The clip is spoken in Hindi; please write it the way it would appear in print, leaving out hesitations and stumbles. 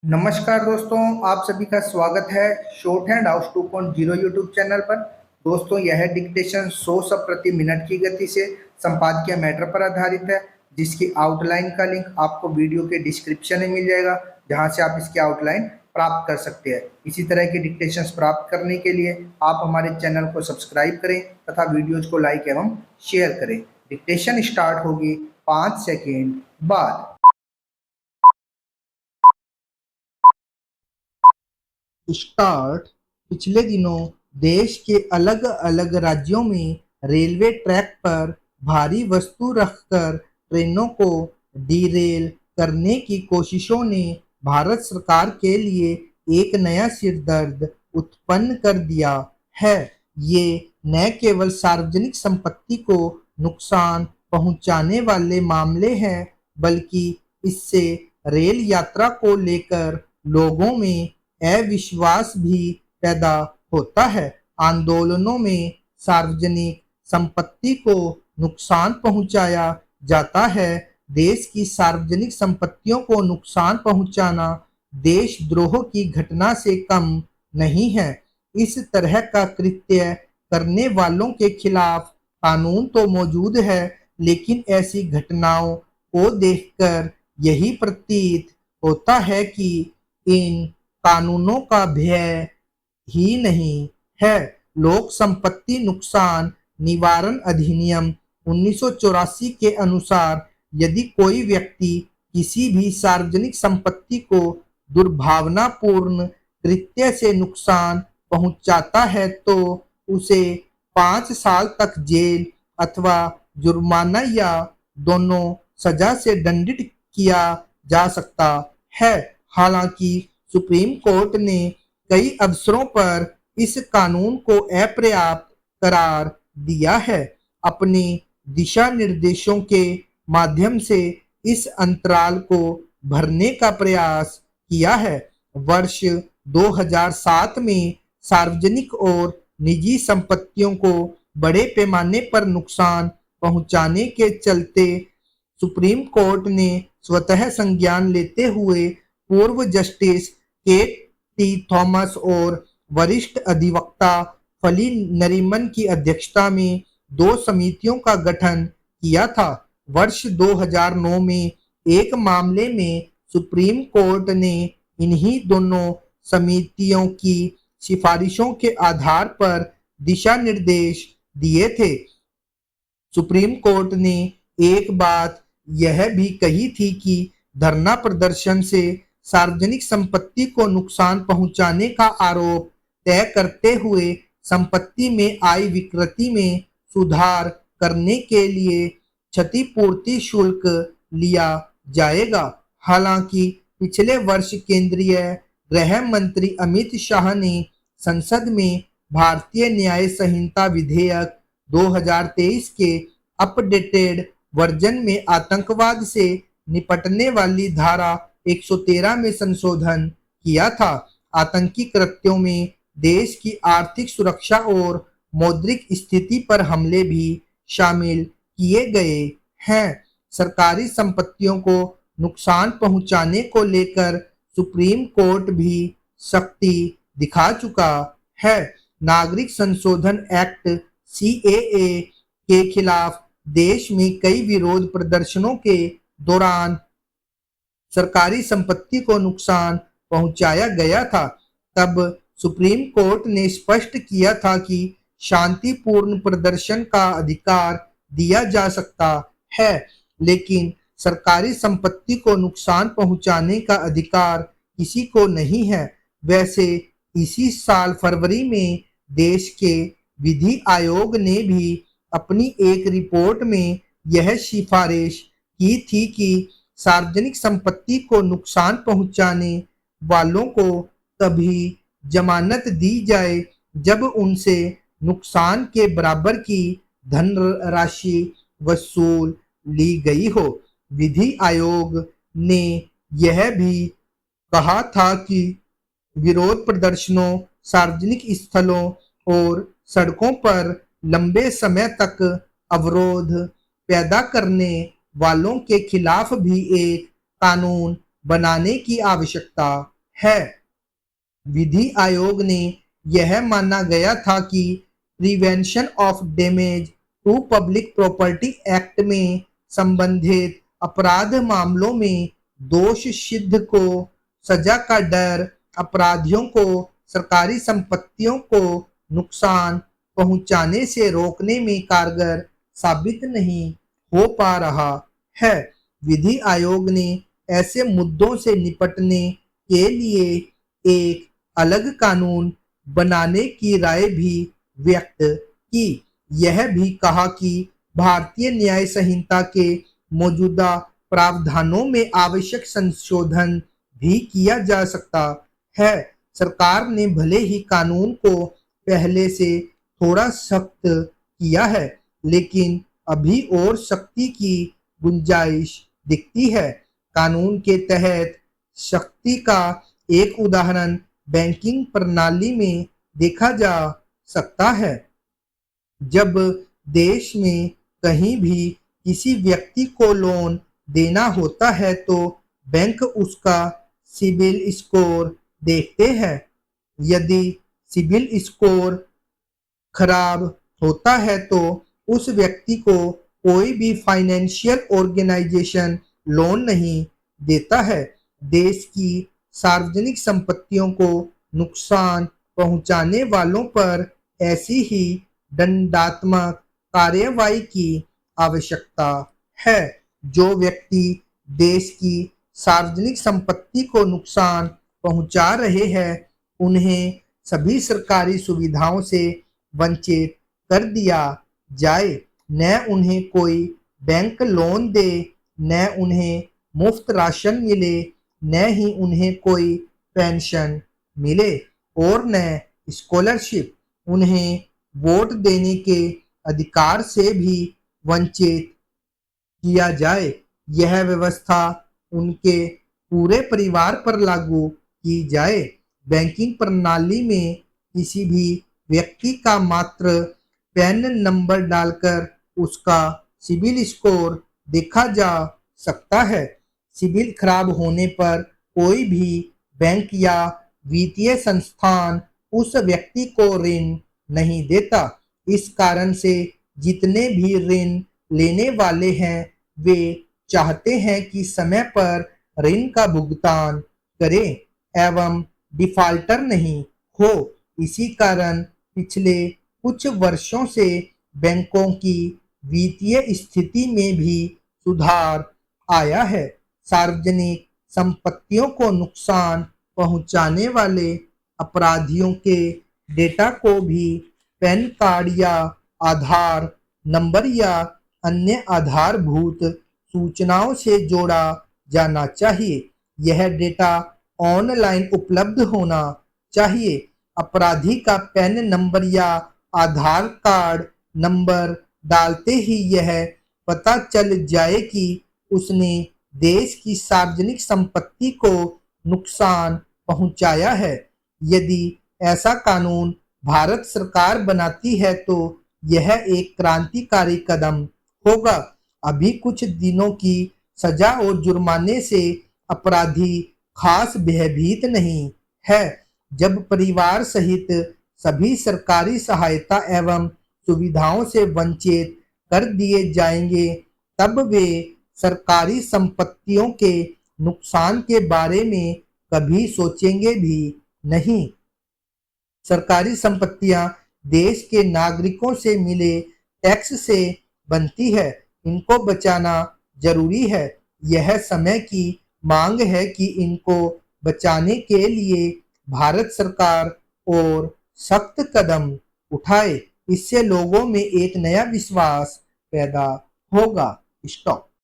नमस्कार दोस्तों, आप सभी का स्वागत है short hand house 2.0 YouTube channel पर। दोस्तों, यह डिक्टेशन 100 शब्द प्रति मिनट की गति से संपादकीय मैटर पर आधारित है, जिसकी आउटलाइन का लिंक आपको वीडियो के डिस्क्रिप्शन में मिल जाएगा, जहां से आप इसकी आउटलाइन प्राप्त कर सकते हैं। इसी तरह के डिक्टेशंस प्राप्त करने के लिए आप हमारे चैनल को सब्सक्राइब करें तथा वीडियोज को लाइक एवं शेयर करें। डिक्टेशन स्टार्ट होगी 5 सेकेंड बाद। स्टार्ट। पिछले दिनों देश के अलग अलग राज्यों में रेलवे ट्रैक पर भारी वस्तु रखकर ट्रेनों को डीरेल करने की कोशिशों ने भारत सरकार के लिए एक नया सिरदर्द उत्पन्न कर दिया है। ये न केवल सार्वजनिक संपत्ति को नुकसान पहुंचाने वाले मामले हैं, बल्कि इससे रेल यात्रा को लेकर लोगों में अविश्वास भी पैदा होता है। आंदोलनों में सार्वजनिक संपत्ति को नुकसान पहुंचाया जाता है। देश की सार्वजनिक संपत्तियों को नुकसान पहुंचाना देशद्रोह की घटना से कम नहीं है। इस तरह का कृत्य करने वालों के खिलाफ कानून तो मौजूद है, लेकिन ऐसी घटनाओं को देखकर यही प्रतीत होता है कि इन कानूनों का भय ही नहीं है। लोक संपत्ति नुकसान निवारण अधिनियम 1984 के अनुसार यदि कोई व्यक्ति किसी भी सार्वजनिक संपत्ति को दुर्भावनापूर्ण कृत्य से नुकसान पहुंचाता है तो उसे 5 साल तक जेल अथवा जुर्माना या दोनों सजा से दंडित किया जा सकता है। हालांकि सुप्रीम कोर्ट ने कई अवसरों पर इस कानून को अपर्याप्त करार दिया है। अपने दिशा निर्देशों के माध्यम से इस अंतराल को भरने का प्रयास किया है। वर्ष 2007 में सार्वजनिक और निजी संपत्तियों को बड़े पैमाने पर नुकसान पहुंचाने के चलते सुप्रीम कोर्ट ने स्वतः संज्ञान लेते हुए पूर्व जस्टिस के टी थॉमस और वरिष्ठ अधिवक्ता फली नरीमन की अध्यक्षता में 2 समितियों का गठन किया था। वर्ष 2009 में एक मामले में सुप्रीम कोर्ट ने इन्हीं दोनों समितियों की सिफारिशों के आधार पर दिशा निर्देश दिए थे। सुप्रीम कोर्ट ने एक बात यह भी कही थी कि धरना प्रदर्शन से सार्वजनिक संपत्ति को नुकसान पहुंचाने का आरोप तय करते हुए संपत्ति में आई विकृति में सुधार करने के लिए क्षतिपूर्ति शुल्क लिया जाएगा। हालांकि पिछले वर्ष केंद्रीय गृह मंत्री अमित शाह ने संसद में भारतीय न्याय संहिता विधेयक 2023 के अपडेटेड वर्जन में आतंकवाद से निपटने वाली धारा 113 में संशोधन किया था। आतंकी कृत्यों में देश की आर्थिक सुरक्षा और मौद्रिक स्थिति पर हमले भी शामिल किए गए हैं। सरकारी संपत्तियों को नुकसान पहुंचाने को लेकर सुप्रीम कोर्ट भी सख्ती दिखा चुका है। नागरिक संशोधन एक्ट सीएए के खिलाफ देश में कई विरोध प्रदर्शनों के दौरान सरकारी संपत्ति को नुकसान पहुंचाया गया था। तब सुप्रीम कोर्ट ने स्पष्ट किया था कि शांतिपूर्ण प्रदर्शन का अधिकार दिया जा सकता है, लेकिन सरकारी संपत्ति को नुकसान पहुंचाने का अधिकार किसी को नहीं है। वैसे इसी साल फरवरी में देश के विधि आयोग ने भी अपनी एक रिपोर्ट में यह सिफारिश की थी कि सार्वजनिक संपत्ति को नुकसान पहुंचाने वालों को तभी जमानत दी जाए जब उनसे नुकसान के बराबर की धनराशि वसूल ली गई हो। विधि आयोग ने यह भी कहा था कि विरोध प्रदर्शनों, सार्वजनिक स्थलों और सड़कों पर लंबे समय तक अवरोध पैदा करने वालों के खिलाफ भी एक कानून बनाने की आवश्यकता है। विधि आयोग ने यह माना गया था कि prevention of damage to public property act में संबंधित अपराध मामलों में दोष सिद्ध को सजा का डर अपराधियों को सरकारी संपत्तियों को नुकसान पहुंचाने से रोकने में कारगर साबित नहीं हो पा रहा है। विधि आयोग ने ऐसे मुद्दों से निपटने के लिए एक अलग कानून बनाने की राय भी व्यक्त की। यह भी कहा कि भारतीय न्याय संहिता के मौजूदा प्रावधानों में आवश्यक संशोधन भी किया जा सकता है। सरकार ने भले ही कानून को पहले से थोड़ा सख्त किया है, लेकिन अभी और सख्ती की गुंजाइश दिखती है। कानून के तहत सख्ती का एक उदाहरण बैंकिंग प्रणाली में देखा जा सकता है। जब देश में कहीं भी किसी व्यक्ति को लोन देना होता है तो बैंक उसका सिबिल स्कोर देखते हैं। यदि सिबिल स्कोर खराब होता है तो उस व्यक्ति को कोई भी फाइनेंशियल ऑर्गेनाइजेशन लोन नहीं देता है। देश की सार्वजनिक संपत्तियों को नुकसान पहुंचाने वालों पर ऐसी ही दंडात्मक कार्यवाही की आवश्यकता है। जो व्यक्ति देश की सार्वजनिक संपत्ति को नुकसान पहुंचा रहे हैं, उन्हें सभी सरकारी सुविधाओं से वंचित कर दिया जाए। न उन्हें कोई बैंक लोन दे, न उन्हें मुफ्त राशन मिले, न ही उन्हें कोई पेंशन मिले और न स्कॉलरशिप। उन्हें वोट देने के अधिकार से भी वंचित किया जाए। यह व्यवस्था उनके पूरे परिवार पर लागू की जाए। बैंकिंग प्रणाली में किसी भी व्यक्ति का मात्र पैन नंबर डालकर उसका सिबिल स्कोर देखा जा सकता है। सिबिल खराब होने पर कोई भी बैंक या वित्तीय संस्थान उस व्यक्ति को ऋण नहीं देता। इस कारण से जितने भी ऋण लेने वाले हैं वे चाहते हैं कि समय पर ऋण का भुगतान करें एवं डिफाल्टर नहीं हो। इसी कारण पिछले कुछ वर्षों से बैंकों की वित्तीय स्थिति में भी सुधार आया है। सार्वजनिक संपत्तियों को नुकसान पहुंचाने वाले अपराधियों के डेटा को भी पैन कार्ड या आधार नंबर या अन्य आधारभूत सूचनाओं से जोड़ा जाना चाहिए। यह डेटा ऑनलाइन उपलब्ध होना चाहिए। अपराधी का पैन नंबर या आधार कार्ड नंबर डालते ही यह पता चल जाए कि उसने देश की सार्वजनिक संपत्ति को नुकसान पहुंचाया है। यदि ऐसा कानून भारत सरकार बनाती है तो यह एक क्रांतिकारी कदम होगा। अभी कुछ दिनों की सजा और जुर्माने से अपराधी खास भयभीत नहीं है। जब परिवार सहित सभी सरकारी सहायता एवं सुविधाओं से वंचित कर दिए जाएंगे, तब वे सरकारी संपत्तियों के नुकसान के बारे में कभी सोचेंगे भी नहीं। सरकारी संपत्तियां देश के नागरिकों से मिले टैक्स से बनती है। इनको बचाना जरूरी है। यह समय की मांग है कि इनको बचाने के लिए भारत सरकार और सख्त कदम उठाए। इससे लोगों में एक नया विश्वास पैदा होगा। स्टॉप।